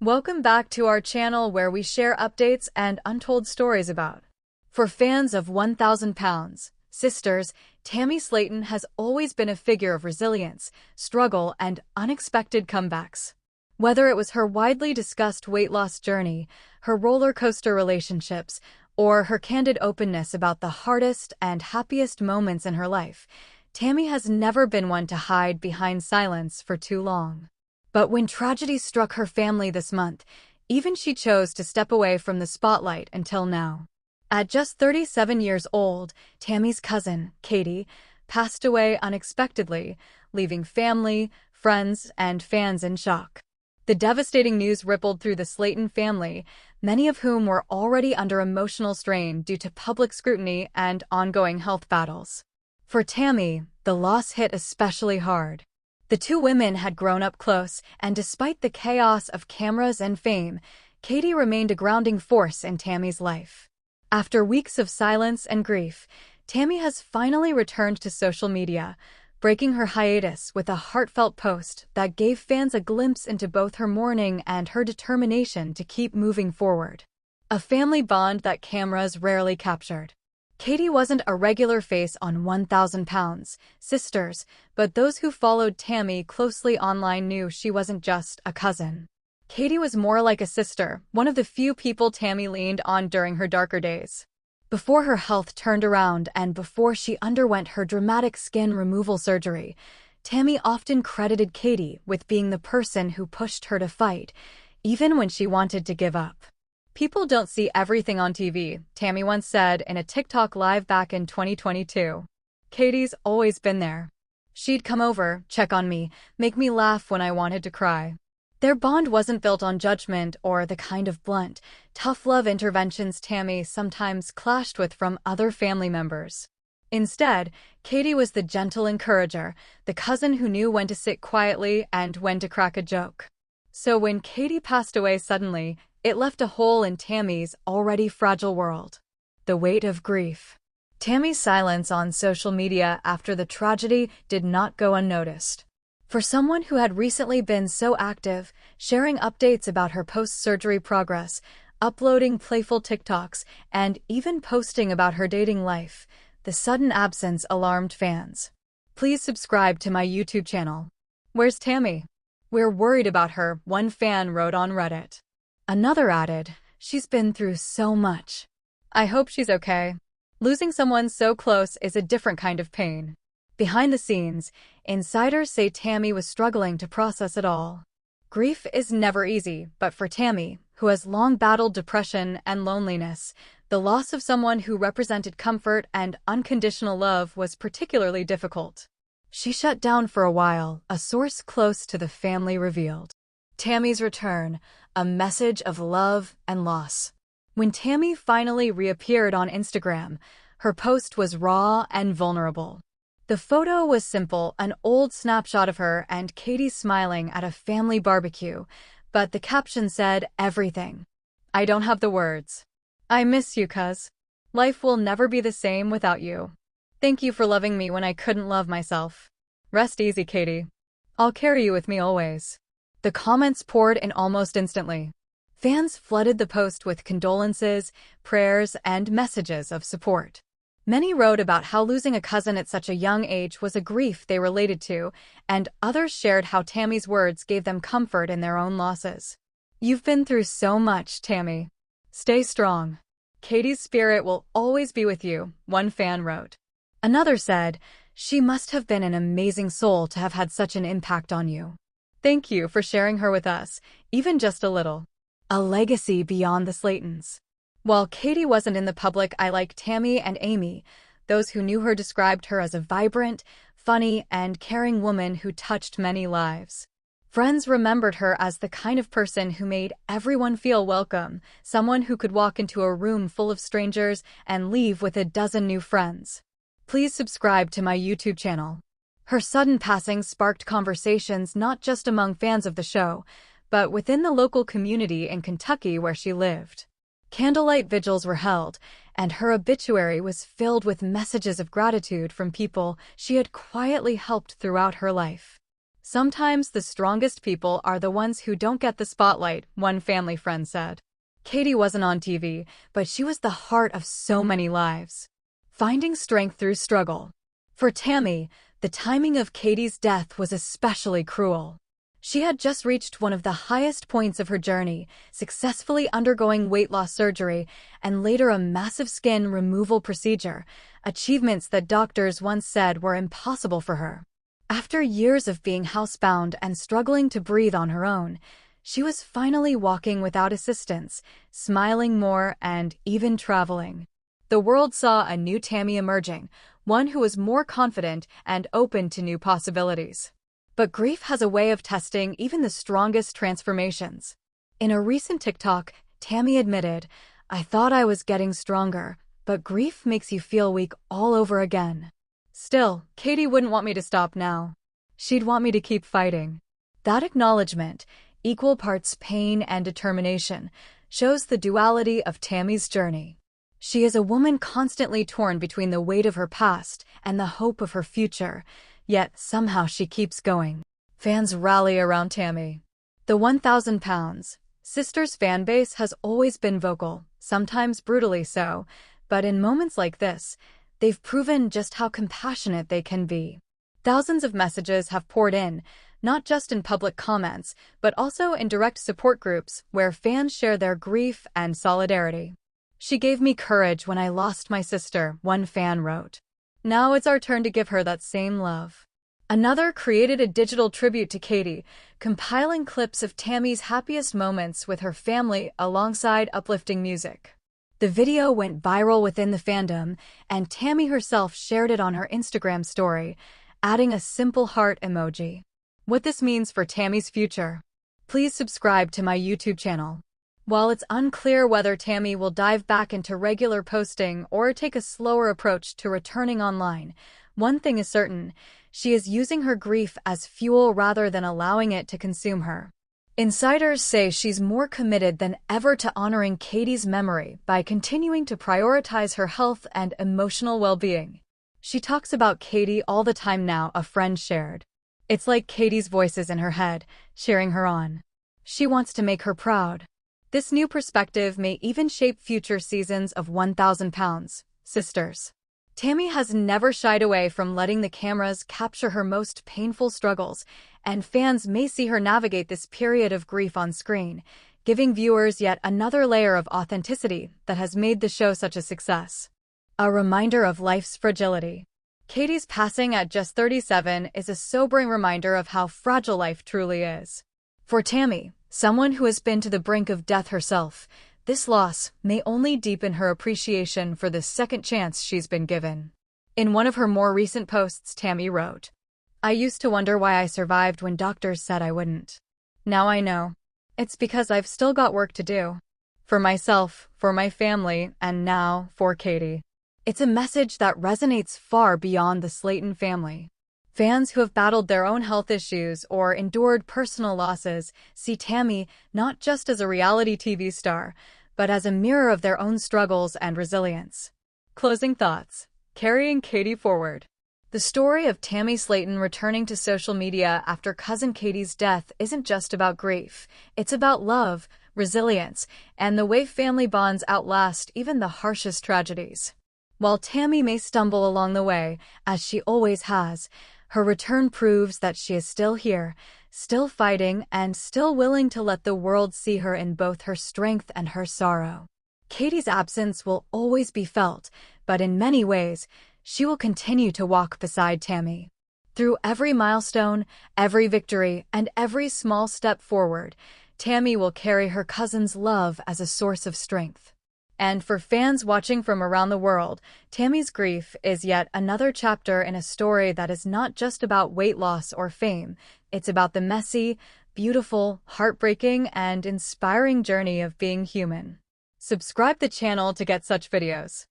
Welcome back to our channel where we share updates and untold stories about. For fans of 1,000 pounds, sisters, Tammy Slaton has always been a figure of resilience, struggle, and unexpected comebacks. Whether it was her widely discussed weight loss journey, her roller coaster relationships, or her candid openness about the hardest and happiest moments in her life, Tammy has never been one to hide behind silence for too long. But when tragedy struck her family this month, even she chose to step away from the spotlight until now. At just 37 years old, Tammy's cousin, Katie, passed away unexpectedly, leaving family, friends, and fans in shock. The devastating news rippled through the Slaton family, many of whom were already under emotional strain due to public scrutiny and ongoing health battles. For Tammy, the loss hit especially hard. The two women had grown up close, and despite the chaos of cameras and fame, Katie remained a grounding force in Tammy's life. After weeks of silence and grief, Tammy has finally returned to social media, breaking her hiatus with a heartfelt post that gave fans a glimpse into both her mourning and her determination to keep moving forward. A family bond that cameras rarely captured. Katie wasn't a regular face on 1,000 pounds, sisters, but those who followed Tammy closely online knew she wasn't just a cousin. Katie was more like a sister, one of the few people Tammy leaned on during her darker days. Before her health turned around and before she underwent her dramatic skin removal surgery, Tammy often credited Katie with being the person who pushed her to fight, even when she wanted to give up. "People don't see everything on TV," Tammy once said in a TikTok live back in 2022. "Katie's always been there. She'd come over, check on me, make me laugh when I wanted to cry." Their bond wasn't built on judgment or the kind of blunt, tough love interventions Tammy sometimes clashed with from other family members. Instead, Katie was the gentle encourager, the cousin who knew when to sit quietly and when to crack a joke. So when Katie passed away suddenly, it left a hole in Tammy's already fragile world. The weight of grief. Tammy's silence on social media after the tragedy did not go unnoticed. For someone who had recently been so active, sharing updates about her post-surgery progress, uploading playful TikToks, and even posting about her dating life, the sudden absence alarmed fans. "Please subscribe to my YouTube channel. Where's Tammy? We're worried about her," one fan wrote on Reddit. Another added, "She's been through so much. I hope she's okay." Losing someone so close is a different kind of pain. Behind the scenes, insiders say Tammy was struggling to process it all. Grief is never easy, but for Tammy, who has long battled depression and loneliness, the loss of someone who represented comfort and unconditional love was particularly difficult. She shut down for a while, a source close to the family revealed. Tammy's return, a message of love and loss. When Tammy finally reappeared on Instagram, her post was raw and vulnerable. The photo was simple, an old snapshot of her and Katie smiling at a family barbecue, but the caption said everything. "I don't have the words. I miss you, cuz. Life will never be the same without you. Thank you for loving me when I couldn't love myself. Rest easy, Katie. I'll carry you with me always." The comments poured in almost instantly. Fans flooded the post with condolences, prayers, and messages of support. Many wrote about how losing a cousin at such a young age was a grief they related to, and others shared how Tammy's words gave them comfort in their own losses. "You've been through so much, Tammy. Stay strong. Katie's spirit will always be with you," one fan wrote. Another said, "She must have been an amazing soul to have had such an impact on you. Thank you for sharing her with us, even just a little." A legacy beyond the Slatons. While Katie wasn't in the public eye like Tammy and Amy, those who knew her described her as a vibrant, funny, and caring woman who touched many lives. Friends remembered her as the kind of person who made everyone feel welcome, someone who could walk into a room full of strangers and leave with a dozen new friends. Please subscribe to my YouTube channel. Her sudden passing sparked conversations not just among fans of the show, but within the local community in Kentucky where she lived. Candlelight vigils were held, and her obituary was filled with messages of gratitude from people she had quietly helped throughout her life. Sometimes the strongest people are the ones who don't get the spotlight, one family friend said. Katie wasn't on TV, but she was the heart of so many lives. Finding strength through struggle. For Tammy, the timing of Katie's death was especially cruel. She had just reached one of the highest points of her journey, successfully undergoing weight loss surgery and later a massive skin removal procedure, achievements that doctors once said were impossible for her. After years of being housebound and struggling to breathe on her own, she was finally walking without assistance, smiling more, and even traveling. The world saw a new Tammy emerging, one who was more confident and open to new possibilities. But grief has a way of testing even the strongest transformations. In a recent TikTok, Tammy admitted, "I thought I was getting stronger, but grief makes you feel weak all over again." Still, Katie wouldn't want me to stop now. She'd want me to keep fighting. That acknowledgement, equal parts pain and determination, shows the duality of Tammy's journey. She is a woman constantly torn between the weight of her past and the hope of her future, yet somehow she keeps going. Fans rally around Tammy. The 1,000 pounds Sisters fanbase has always been vocal, sometimes brutally so, but in moments like this, they've proven just how compassionate they can be. Thousands of messages have poured in, not just in public comments, but also in direct support groups where fans share their grief and solidarity. "She gave me courage when I lost my sister," one fan wrote. "Now it's our turn to give her that same love." Another created a digital tribute to Katie, compiling clips of Tammy's happiest moments with her family alongside uplifting music. The video went viral within the fandom, and Tammy herself shared it on her Instagram story, adding a simple heart emoji. What this means for Tammy's future. Please subscribe to my YouTube channel. While it's unclear whether Tammy will dive back into regular posting or take a slower approach to returning online, one thing is certain: she is using her grief as fuel rather than allowing it to consume her. Insiders say she's more committed than ever to honoring Katie's memory by continuing to prioritize her health and emotional well-being. "She talks about Katie all the time now," a friend shared. "It's like Katie's voice is in her head, cheering her on. She wants to make her proud." This new perspective may even shape future seasons of 1,000 pounds Sisters. Tammy has never shied away from letting the cameras capture her most painful struggles, and fans may see her navigate this period of grief on screen, giving viewers yet another layer of authenticity that has made the show such a success. A reminder of life's fragility. Katie's passing at just 37 is a sobering reminder of how fragile life truly is. For Tammy, someone who has been to the brink of death herself, this loss may only deepen her appreciation for the second chance she's been given. In one of her more recent posts, Tammy wrote, "I used to wonder why I survived when doctors said I wouldn't. Now I know. It's because I've still got work to do. For myself, for my family, and now for Katie." It's a message that resonates far beyond the Slaton family. Fans who have battled their own health issues or endured personal losses see Tammy not just as a reality TV star, but as a mirror of their own struggles and resilience. Closing thoughts. Carrying Katie forward. The story of Tammy Slaton returning to social media after cousin Katie's death isn't just about grief. It's about love, resilience, and the way family bonds outlast even the harshest tragedies. While Tammy may stumble along the way, as she always has, her return proves that she is still here, still fighting, and still willing to let the world see her in both her strength and her sorrow. Katie's absence will always be felt, but in many ways, she will continue to walk beside Tammy. Through every milestone, every victory, and every small step forward, Tammy will carry her cousin's love as a source of strength. And for fans watching from around the world, Tammy's grief is yet another chapter in a story that is not just about weight loss or fame. It's about the messy, beautiful, heartbreaking, and inspiring journey of being human. Subscribe to the channel to get such videos.